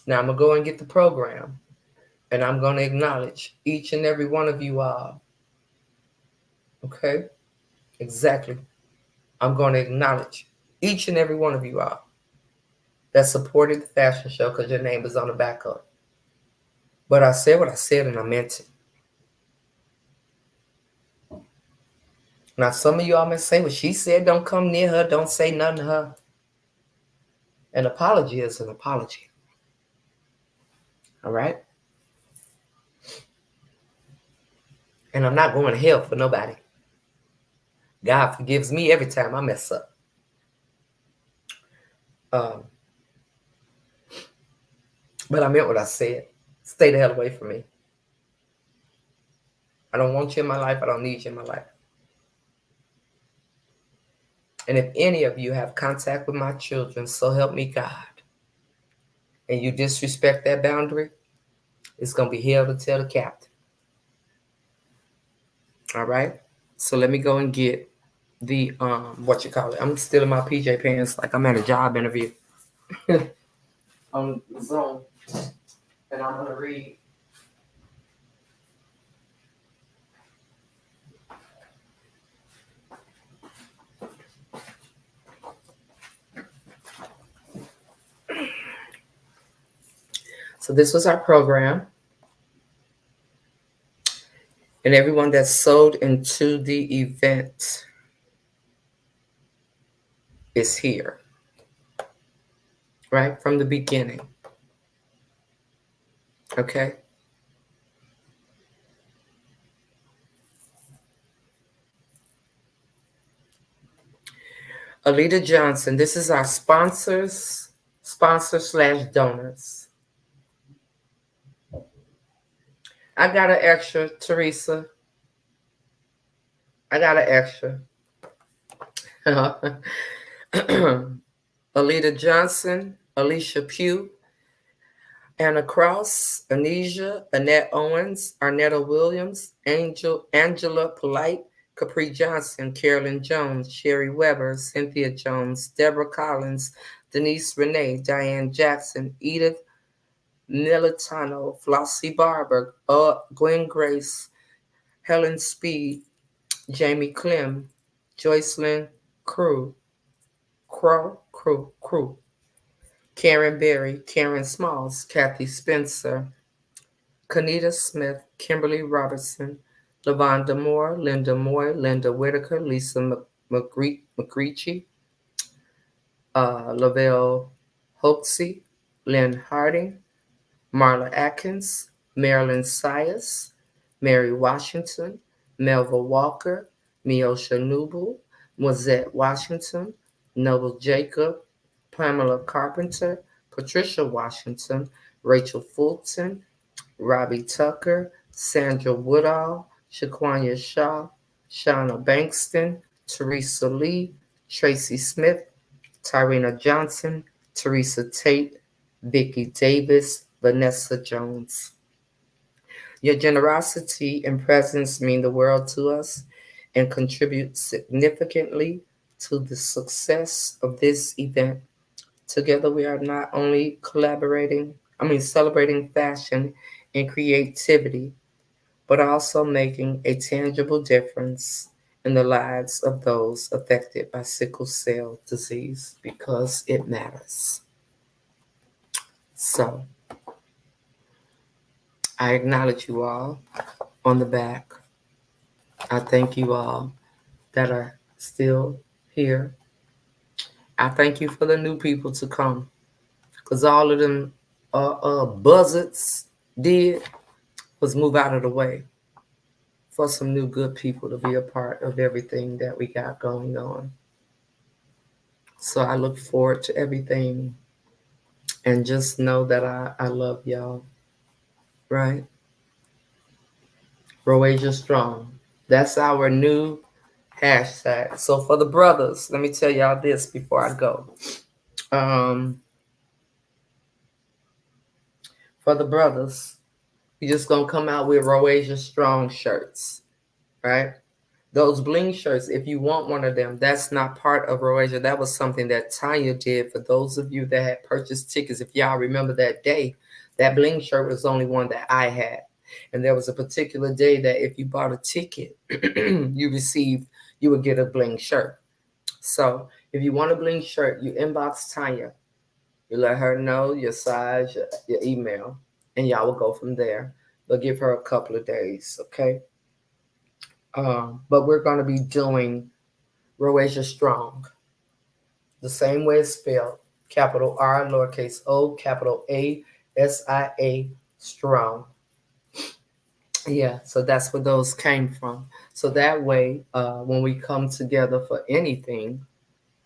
Now I'm going to go and get the program, and I'm going to acknowledge each and every one of you all. Okay? Exactly. I'm going to acknowledge each and every one of you all that supported the fashion show because your name is on the back of it. But I said what I said, and I meant it. Now, some of y'all may say, well, she said don't come near her, don't say nothing to her. An apology is an apology. All right? And I'm not going to hell for nobody. God forgives me every time I mess up. But I meant what I said. Stay the hell away from me. I don't want you in my life. I don't need you in my life. And if any of you have contact with my children, so help me God, and you disrespect that boundary, it's going to be hell to tell the captain. All right? So let me go and get the, I'm still in my PJ pants like I'm at a job interview on Zoom. And I'm going to read. So this was our program. And everyone that sold into the event is here. Right? From the beginning. Okay? Alita Johnson, this is our sponsor / donors. I got an extra, Teresa. I got an extra. Alita Johnson, Alicia Pugh, Anna Krause, Anesia, Annette Owens, Arnetta Williams, Angela Polite, Capri Johnson, Carolyn Jones, Sherry Weber, Cynthia Jones, Deborah Collins, Denise Renee, Diane Jackson, Edith Militano, Flossie Barber, Gwen Grace, Helen Speed, Jamie Clem, Joycelyn Crew, Karen Berry, Karen Smalls, Kathy Spencer, Kanita Smith, Kimberly Robertson, Lavonda Moore, Linda Moy, Linda Whitaker, Lisa McGreechy, Lavelle Hoaxie, Lynn Harding, Marla Atkins, Marilyn Sias, Mary Washington, Melva Walker, Miosha Newell, Mozette Washington, Noble Jacob, Pamela Carpenter, Patricia Washington, Rachel Fulton, Robbie Tucker, Sandra Woodall, Shaquanya Shaw, Shauna Bankston, Teresa Lee, Tracy Smith, Tyrena Johnson, Teresa Tate, Vicki Davis, Vanessa Jones. Your generosity and presence mean the world to us and contribute significantly to the success of this event. Together, we are not only celebrating fashion and creativity, but also making a tangible difference in the lives of those affected by sickle cell disease because it matters. So, I acknowledge you all on the back. I thank you all that are still here. I thank you for the new people to come because all of them buzzards did was move out of the way for some new good people to be a part of everything that we got going on. So I look forward to everything and just know that I love y'all, right? Roasia Strong. That's our new hashtag. So for the brothers, let me tell y'all this before I go. Um, for the brothers, we just gonna come out with Roasia Strong shirts, right? Those bling shirts, if you want one of them, that's not part of Roasia. That was something that Tanya did for those of you that had purchased tickets. If y'all remember that day, that bling shirt was the only one that I had. And there was a particular day that if you bought a ticket, you would get a bling shirt. So if you want a bling shirt, you inbox Tanya. You let her know your size, your email, and y'all will go from there. But give her a couple of days, okay? But we're going to be doing Roasia Strong, the same way it's spelled, capital R, lowercase o, capital A, SIA, Strong. Yeah, so that's where those came from. So that way, when we come together for anything,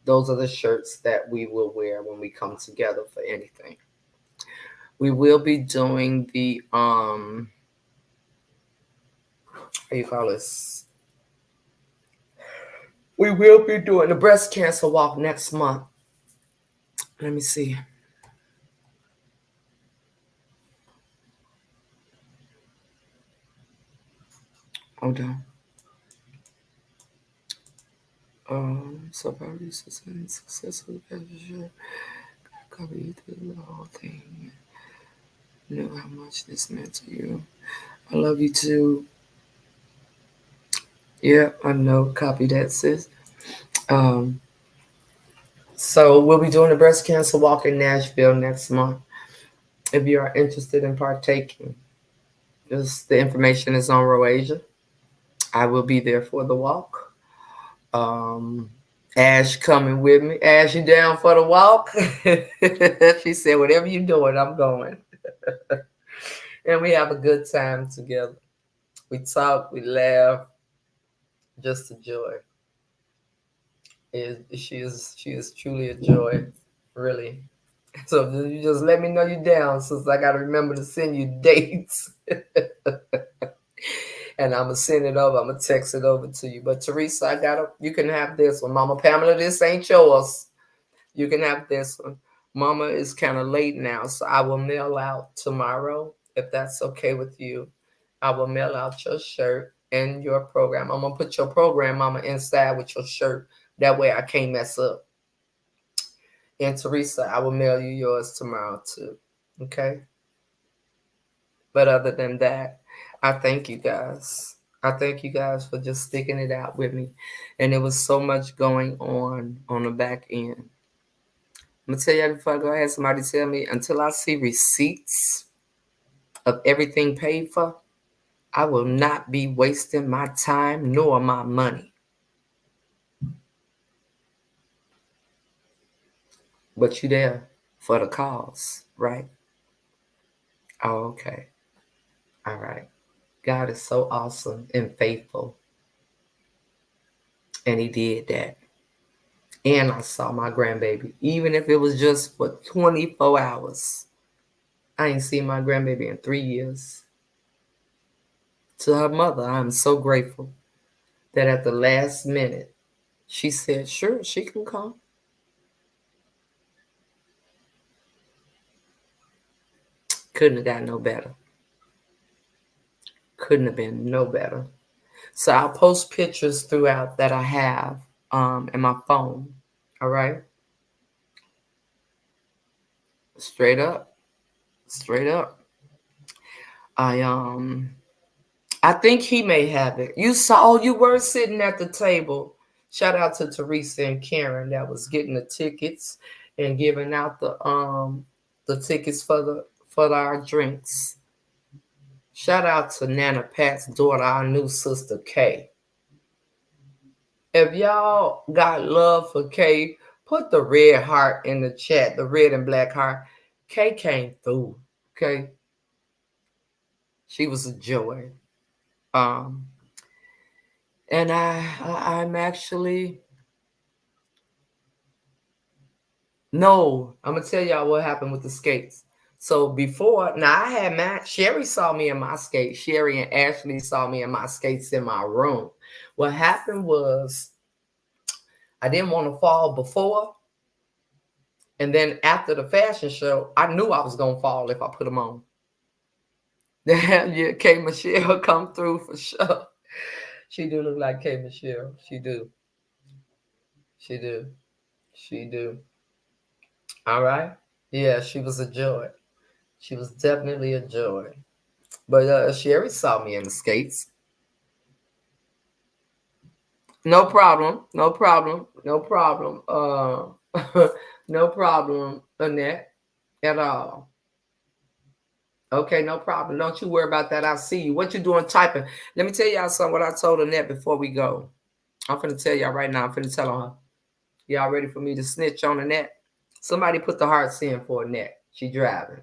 those are the shirts that we will wear when we come together for anything. We will be doing the how you call this? We will be doing the breast cancer walk next month. Let me see. Hold on. So probably successful cover you through the whole thing. Know how much this meant to you. I love you too. Yeah, I know. Copy that, sis. Um, so we'll be doing the breast cancer walk in Nashville next month. If you are interested in partaking, just the information is on Roasia. I will be there for the walk. Um, Ash coming with me. Ash, you down for the walk? She said, whatever you're doing, I'm going. And we have a good time together. We talk, we laugh, just a joy. She is truly a joy, really. So you just let me know you're down, since I gotta remember to send you dates. And I'm gonna send it over. I'm gonna text it over to you. But Teresa, you can have this one. Mama Pamela, this ain't yours. You can have this one. Mama is kind of late now, so I will mail out tomorrow, if that's okay with you. I will mail out your shirt and your program. I'm gonna put your program, Mama, inside with your shirt. That way I can't mess up. And Teresa, I will mail you yours tomorrow too. Okay? But other than that, I thank you guys. I thank you guys for just sticking it out with me. And there was so much going on the back end. I'm gonna tell you before I go ahead, somebody tell me, until I see receipts of everything paid for, I will not be wasting my time nor my money. But you there for the cause, right? Oh, okay. All right. God is so awesome and faithful. And he did that. And I saw my grandbaby, even if it was just for 24 hours. I ain't seen my grandbaby in 3 years. To her mother, I'm so grateful that at the last minute, she said, sure, she can come. Couldn't have got no better. Couldn't have been no better. So I'll post pictures throughout that I have in my phone. All right. Straight up. Straight up. I I think he may have it. You saw you were sitting at the table. Shout out to Teresa and Karen that was getting the tickets and giving out the tickets for our drinks. Shout out to Nana Pat's daughter, our new sister Kay. If y'all got love for Kay, put the red heart in the chat, the red and black heart. Kay came through. Okay. She was a joy. Um, and I'm actually no, I'm gonna tell y'all what happened with the skates. So before, now I had Matt, Sherry saw me in my skates. Sherry and Ashley saw me in my skates in my room. What happened was I didn't want to fall before. And then after the fashion show, I knew I was gonna fall if I put them on. Yeah, K Michelle come through for sure. She do look like K Michelle. She do. She do. She do. All right. Yeah, she was a joy. She was definitely a joy. But Sherry saw me in the skates. No problem. No problem. No problem. No problem, Annette, at all. Okay, no problem. Don't you worry about that. I'll see you. What you doing typing? Let me tell y'all something. What I told Annette before we go. I'm finna tell y'all right now. I'm finna tell on her. Y'all ready for me to snitch on Annette? Somebody put the hearts in for Annette. She driving.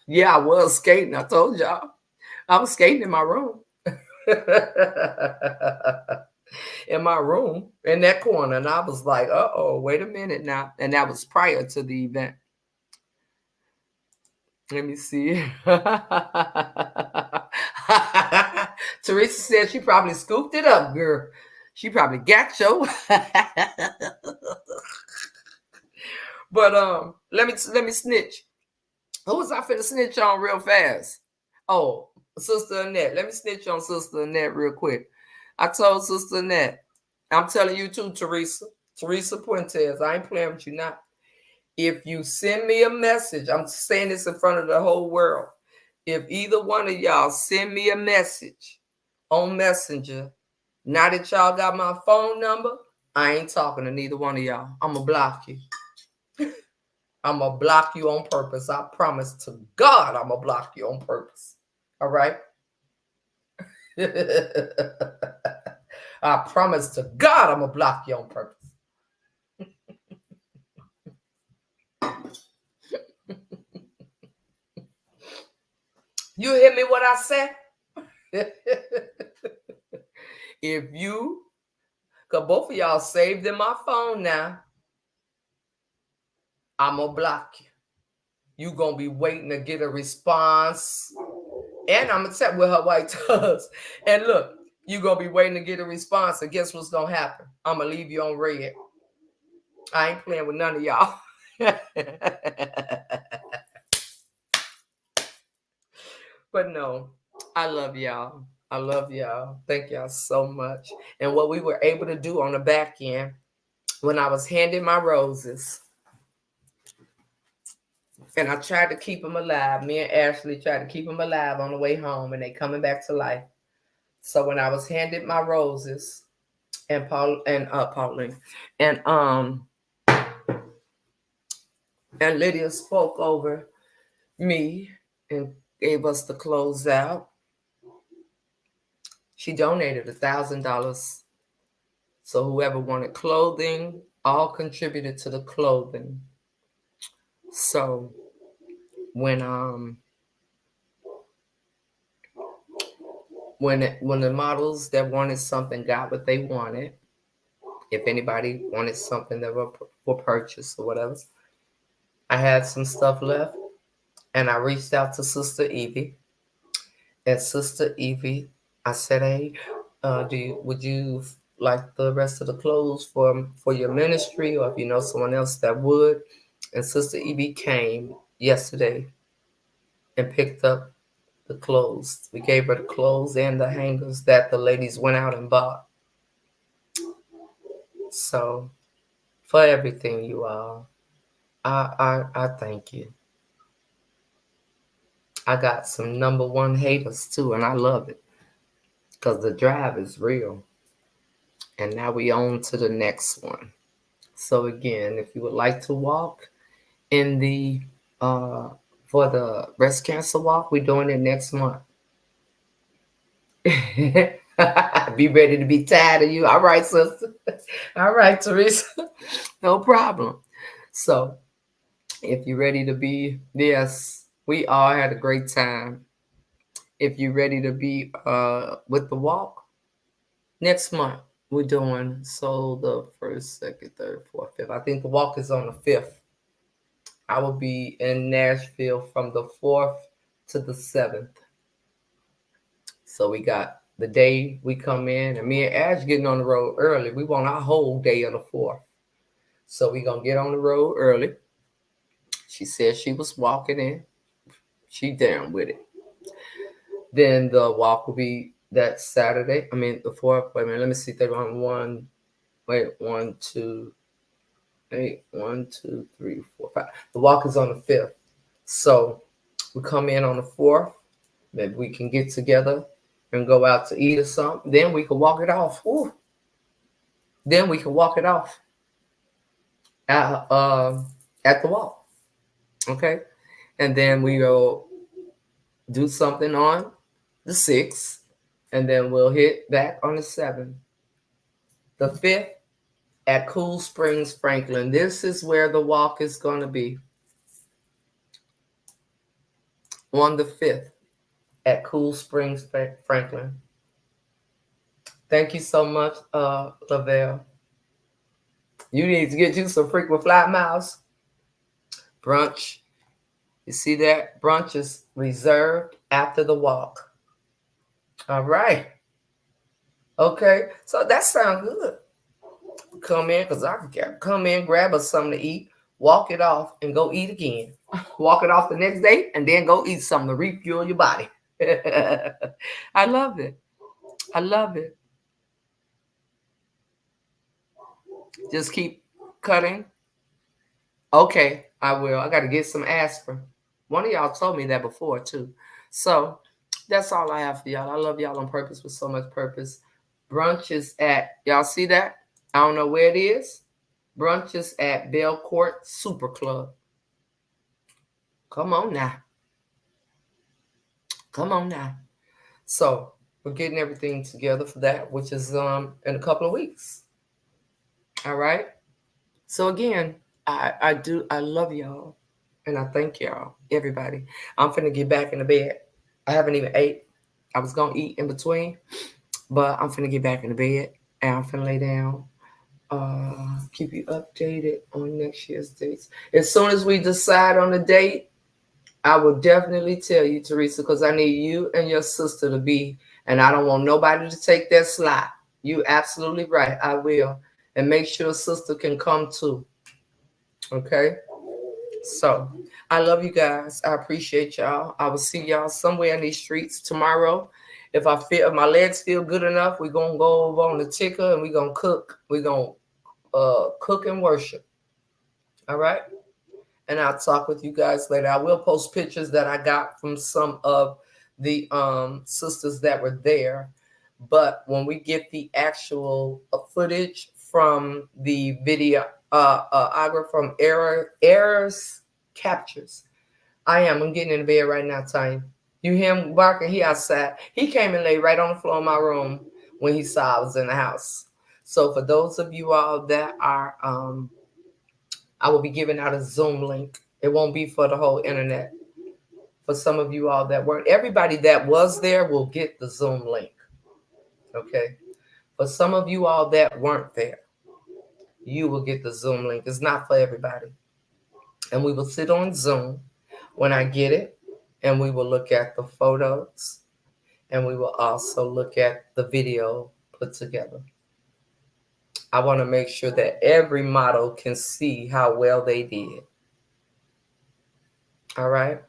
Yeah, I was skating. I told y'all. I was skating in my room. In my room in that corner. And I was like, uh-oh, wait a minute now. And that was prior to the event. Let me see. Teresa said she probably scooped it up, girl. She probably got you. But let me snitch. Who was I finna snitch on real fast? Oh, Sister Annette. Let me snitch on Sister Annette real quick. I told Sister Annette, I'm telling you too, Teresa. Teresa Puentes, I ain't playing with you now. If you send me a message, I'm saying this in front of the whole world. If either one of y'all send me a message on Messenger, now that y'all got my phone number, I ain't talking to neither one of y'all. I'm going to block you. I'm going to block you on purpose. I promise to God I'm going to block you on purpose. All right? I promise to God I'm going to block you on purpose. You hear me what I said? If you, because both of y'all saved in my phone now, I'm going to block you. You going to be waiting to get a response. And I'm going to tell with her white tubs. And look, you going to be waiting to get a response. And guess what's going to happen? I'm going to leave you on red. I ain't playing with none of y'all. But no, I love y'all. I love y'all. Thank y'all so much. And what we were able to do on the back end, when I was handing my roses, and I tried to keep them alive. Me and Ashley tried to keep them alive on the way home, and they coming back to life. So when I was handed my roses, and Pauline, and Lydia spoke over me and gave us the clothes out. She donated $1,000. So whoever wanted clothing, all contributed to the clothing. So when the models that wanted something got what they wanted, if anybody wanted something that will purchase or whatever. I had some stuff left, and I reached out to Sister Evie. And Sister Evie, I said, "Hey, would you like the rest of the clothes for your ministry, or if you know someone else that would?" And Sister Evie came yesterday and picked up the clothes. We gave her the clothes and the hangers that the ladies went out and bought. So for everything, you all, I thank you. I got some number one haters too, and I love it because the drive is real. And now we on to the next one. So again, if you would like to walk in the uh for the breast cancer walk, we're doing it next month. Be ready to be tired of you. All right, sister. All right, Teresa. No problem. So if you're ready to be, yes, we all had a great time. If you're ready to be with the walk, next month we're doing so the first, second, third, fourth, fifth. I think the walk is on the fifth. I will be in Nashville from the 4th to the 7th. So we got the day we come in, and me and Ash getting on the road early. We want our whole day of the 4th. So we gonna get on the road early. She said she was walking in. She down with it. Then the walk will be that Saturday. I mean the 4th. Wait a minute, let me see. They on one. Wait, 1, 2, 8, 1, 2, 3, 4, 5. The walk is on the 5th. So we come in on the 4th. Maybe we can get together and go out to eat or something. Then we can walk it off. Ooh. Then we can walk it off at the walk. Okay. And then we will do something on the 6th. And then we'll hit back on the 7th. The 5th at Cool Springs, Franklin. This is where the walk is going to be. On the 5th at Cool Springs, Franklin. Thank you so much, Lavelle. You need to get you some frequent flight miles. Brunch. You see that? Brunch is reserved after the walk. All right. Okay. So that sounds good. Come in, because I can come in, grab us something to eat, walk it off, and go eat again. Walk it off the next day, and then go eat something to refuel your body. I love it. I love it. Just keep cutting. Okay, I will. I got to get some aspirin. One of y'all told me that before, too. So that's all I have for y'all. I love y'all on purpose with so much purpose. Brunch is at, y'all see that? I don't know where it is. Brunch is at Belcourt Super Club. Come on now. Come on now. So we're getting everything together for that, which is in a couple of weeks. All right. So again, I love y'all, and I thank y'all, everybody. I'm finna get back in the bed. I haven't even ate. I was gonna eat in between, but I'm finna get back in the bed, and I'm finna lay down. Keep you updated on next year's dates. As soon as we decide on the date, I will definitely tell you, Teresa, because I need you and your sister to be, and I don't want nobody to take that slot. You absolutely right. I will. And make sure sister can come too. Okay? So I love you guys. I appreciate y'all. I will see y'all somewhere in these streets tomorrow. If if my legs feel good enough, we're gonna go over on the ticker and we're gonna cook. We're gonna cook and worship. All right. And I'll talk with you guys later. I will post pictures that I got from some of the sisters that were there. But when we get the actual footage from the video, from errors captures, I'm getting in the bed right now, Tanya. You hear him barking? He outside. He came and lay right on the floor of my room when he saw I was in the house. So for those of you all that are I will be giving out a Zoom link. It won't be for the whole internet. For some of you all that weren't, everybody that was there will get the Zoom link. Okay. For some of you all that weren't there, you will get the Zoom link. It's not for everybody. And we will sit on Zoom when I get it, and we will look at the photos, and we will also look at the video put together. I want to make sure that every model can see how well they did. All right?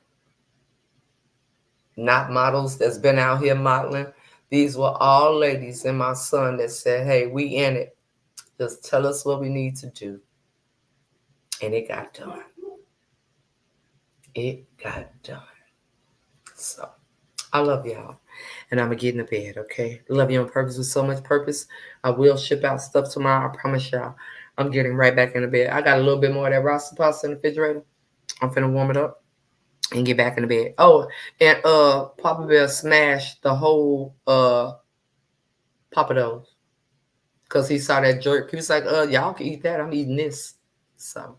Not models that's been out here modeling. These were all ladies and my son that said, hey, we in it. Just tell us what we need to do. And it got done. It got done. So I love y'all. And I'm going to get in the bed, okay? Love you on purpose with so much purpose. I will ship out stuff tomorrow. I promise y'all. I'm getting right back in the bed. I got a little bit more of that roster pasta in the refrigerator. I'm finna warm it up and get back in the bed. Oh, and Papa Bear smashed the whole Papa Do's. Because he saw that jerk. He was like, y'all can eat that. I'm eating this. So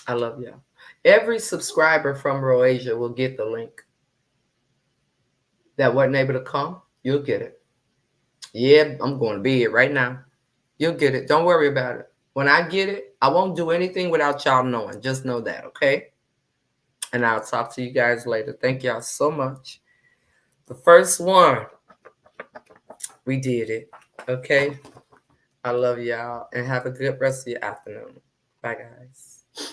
I love y'all. Every subscriber from Roasia will get the link. That wasn't able to come, you'll get it. Yeah, I'm going to bed right now. You'll get it. Don't worry about it. When I get it, I won't do anything without y'all knowing. Just know that, okay? And I'll talk to you guys later. Thank y'all so much. The first one, we did it. Okay? I love y'all and have a good rest of your afternoon. Bye, guys.